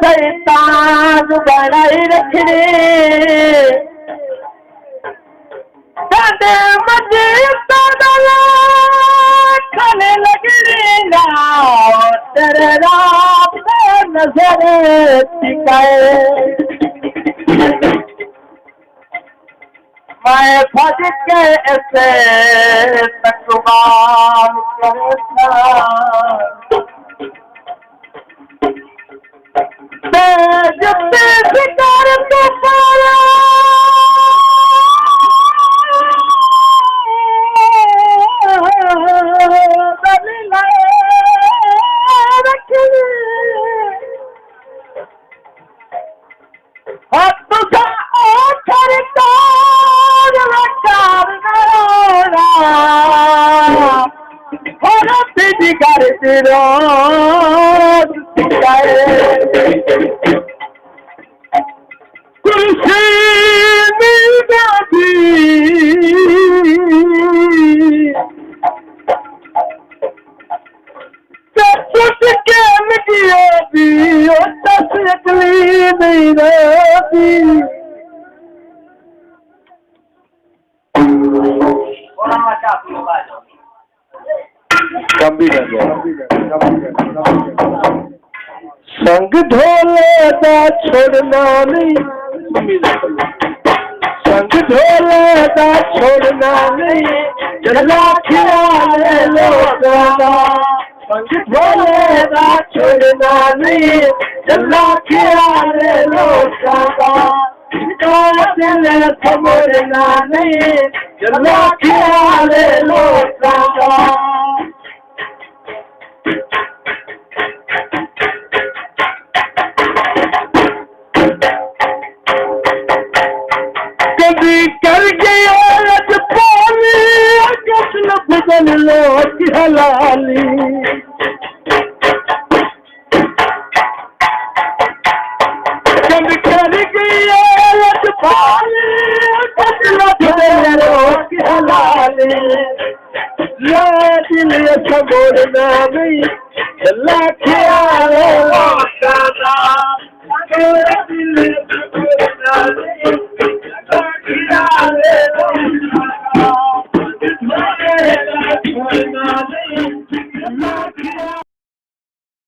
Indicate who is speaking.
Speaker 1: सैतान बनाई रखने कदे मजे खाने लगने ना तेरे रात नजर टिकाए मैं फज के ऐसे तकबार करता जब शिकार तो पाया संग ढोले दा छोड़ना नहीं संग ढोले दा छोड़ना नहीं जला ख्याल लोगों का संग ढोले दा छोड़ना नहीं जला ख्याल लोगों का दिल समझना नहीं जला ख्याल लोगों का कर गया पानी कसम बदल लो की हलाली जब कर गया पानी कसम बदल लो की हलाली ला दिल समोड़ना नहीं जला ख्याल लोटाना दिल समोड़ना नहीं